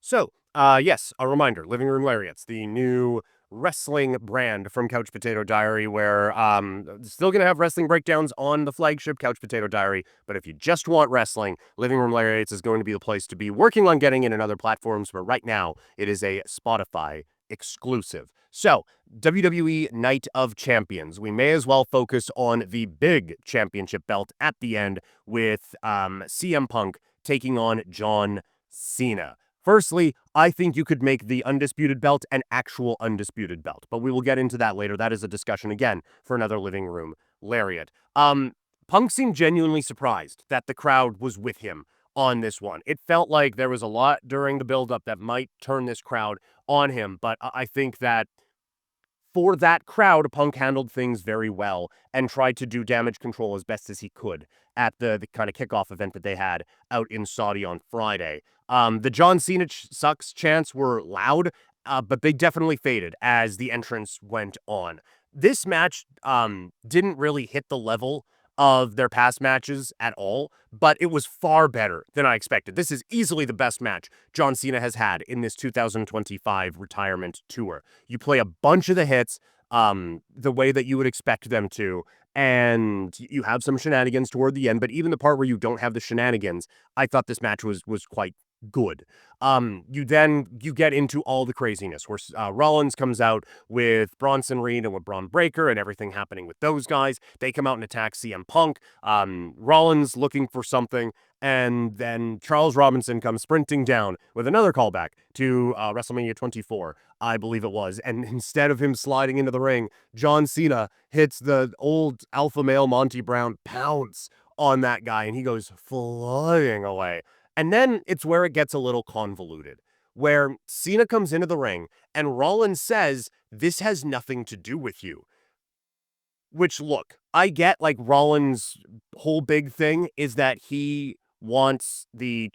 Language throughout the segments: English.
So, yes, a reminder, Living Room Lariats, the new wrestling brand from Couch Potato Diary, where still going to have wrestling breakdowns on the flagship Couch Potato Diary, but if you just want wrestling, Living Room Lariats is going to be the place to be, working on getting it in other platforms, but right now it is a Spotify exclusive. So, WWE Night of Champions. We may as well focus on the big championship belt at the end with CM Punk taking on John Cena. Firstly, I think you could make the undisputed belt an actual undisputed belt, but we will get into that later. That is a discussion again for another living room lariat. Punk seemed genuinely surprised that the crowd was with him on this one. It felt like there was a lot during the build-up that might turn this crowd on him, but I think that for that crowd, Punk handled things very well and tried to do damage control as best as he could at the kind of kickoff event that they had out in Saudi on Friday. The John Cena sucks chants were loud, but they definitely faded as the entrance went on. This match didn't really hit the level of their past matches at all, but it was far better than I expected. This is easily the best match John Cena has had in this 2025 retirement tour. You play a bunch of the hits the way that you would expect them to, and you have some shenanigans toward the end, but even the part where you don't have the shenanigans, I thought this match was quite good. You get into all the craziness where Rollins comes out with Bronson Reed and with Braun Breaker and everything happening with those guys. They come out and attack CM Punk. Rollins looking for something, and then Charles Robinson comes sprinting down with another callback to WrestleMania 24, I believe it was. And instead of him sliding into the ring, John Cena hits the old alpha male Monty Brown pounce on that guy, and he goes flying away. And then it's where it gets a little convoluted, where Cena comes into the ring and Rollins says, "This has nothing to do with you." Which, look, I get like Rollins' whole big thing is that he wants he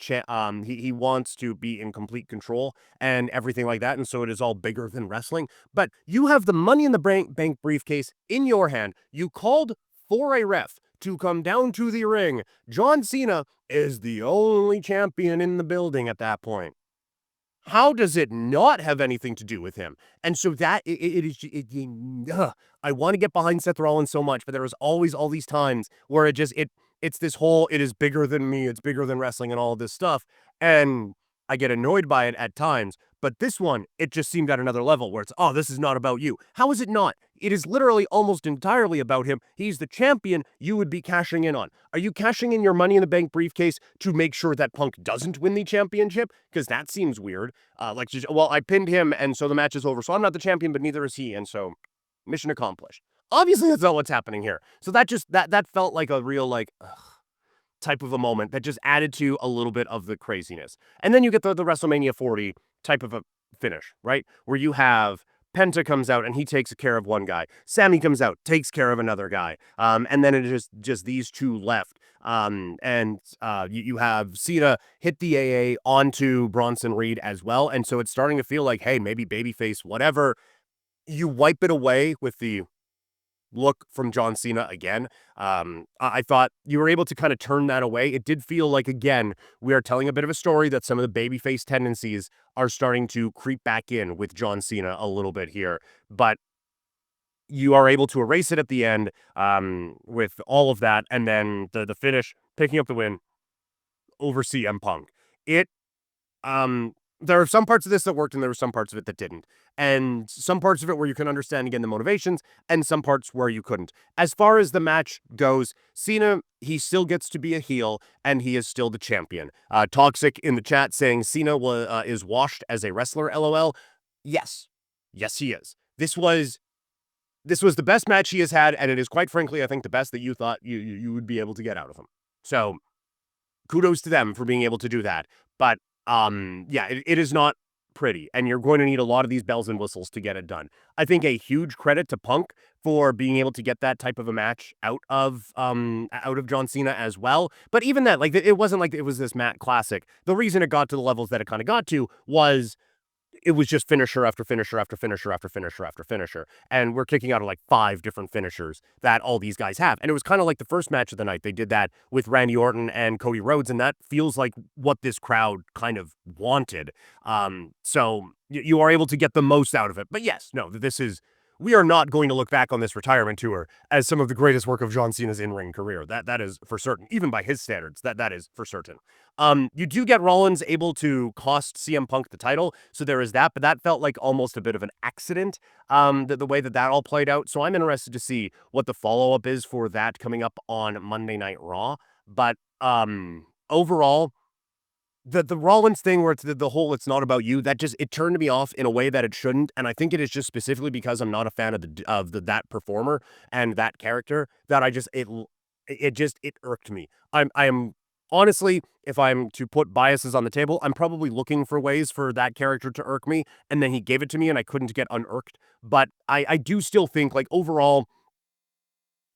wants to be in complete control and everything like that, and so it is all bigger than wrestling. But you have the money in the bank briefcase in your hand. You called for a ref to come down to the ring. John Cena is the only champion in the building at that point. How does it not have anything to do with him? And so that it is I want to get behind Seth Rollins so much, but there was always all these times where it's this whole it is bigger than me, it's bigger than wrestling and all of this stuff. And I get annoyed by it at times, but this one, it just seemed at another level where it's, oh, this is not about you. How is it not? It is literally almost entirely about him. He's the champion you would be cashing in on. Are you cashing in your money in the bank briefcase to make sure that Punk doesn't win the championship? Because that seems weird. Well, I pinned him, and so the match is over. So I'm not the champion, but neither is he. And so mission accomplished. Obviously, that's not what's happening here. So that felt like a real, like, ugh, type of a moment that just added to a little bit of the craziness. And then you get the WrestleMania 40 type of a finish, right? Where you have Penta comes out and he takes care of one guy. Sammy comes out, takes care of another guy. And then it is just these two left. You have Cena hit the AA onto Bronson Reed as well. And so it's starting to feel like, hey, maybe babyface, whatever. You wipe it away with the look from John Cena again. I thought you were able to kind of turn that away. It did feel like, again, we are telling a bit of a story that some of the babyface tendencies are starting to creep back in with John Cena a little bit here. But you are able to erase it at the end with all of that. And then the finish, picking up the win over CM Punk. It there are some parts of this that worked and there were some parts of it that didn't. And some parts of it where you can understand again the motivations and some parts where you couldn't. As far as the match goes, Cena, he still gets to be a heel and he is still the champion. Toxic in the chat saying Cena is washed as a wrestler, LOL. Yes. Yes, he is. This was the best match he has had, and it is quite frankly, I think, the best that you thought you would be able to get out of him. So kudos to them for being able to do that. But yeah, it is not pretty, and you're going to need a lot of these bells and whistles to get it done. I think a huge credit to Punk for being able to get that type of a match out of John Cena as well. But even that, like, it wasn't like it was this Matt classic. The reason it got to the levels that it kind of got to was it was just finisher after finisher after finisher after finisher after finisher. And we're kicking out of like 5 different finishers that all these guys have. And it was kind of like the first match of the night. They did that with Randy Orton and Cody Rhodes, and that feels like what this crowd kind of wanted. So you are able to get the most out of it. But yes, no, this is we are not going to look back on this retirement tour as some of the greatest work of John Cena's in-ring career. That is for certain, even by his standards. That is for certain. You do get Rollins able to cost CM Punk the title, so there is that, but that felt like almost a bit of an accident. The way that all played out. So I'm interested to see what the follow-up is for that coming up on Monday Night Raw. But overall, the Rollins thing where it's the whole "it's not about you," that just it turned me off in a way that it shouldn't, and I think it is just specifically because I'm not a fan of that performer and that character that it irked me. I am honestly, if I'm to put biases on the table, I'm probably looking for ways for that character to irk me, and then he gave it to me and I couldn't get unirked. But I do still think like overall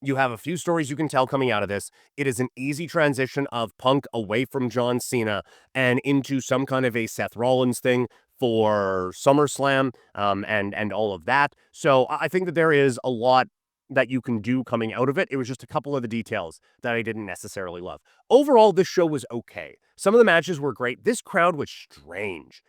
you have a few stories you can tell coming out of this. It is an easy transition of Punk away from John Cena and into some kind of a Seth Rollins thing for SummerSlam, and all of that. So I think that there is a lot that you can do coming out of it. It was just a couple of the details that I didn't necessarily love. Overall, this show was okay. Some of the matches were great. This crowd was strange.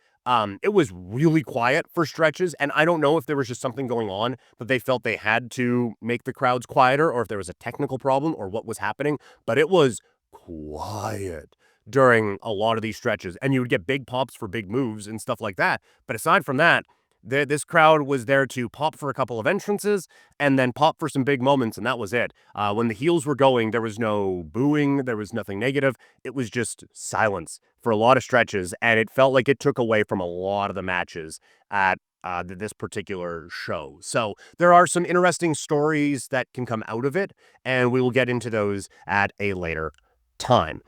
It was really quiet for stretches, and I don't know if there was just something going on that they felt they had to make the crowds quieter, or if there was a technical problem, or what was happening, but it was quiet during a lot of these stretches, and you would get big pops for big moves and stuff like that. But aside from that, this crowd was there to pop for a couple of entrances and then pop for some big moments, and that was it. When the heels were going, there was no booing, there was nothing negative. It was just silence for a lot of stretches, and it felt like it took away from a lot of the matches at this particular show. So there are some interesting stories that can come out of it, and we will get into those at a later time.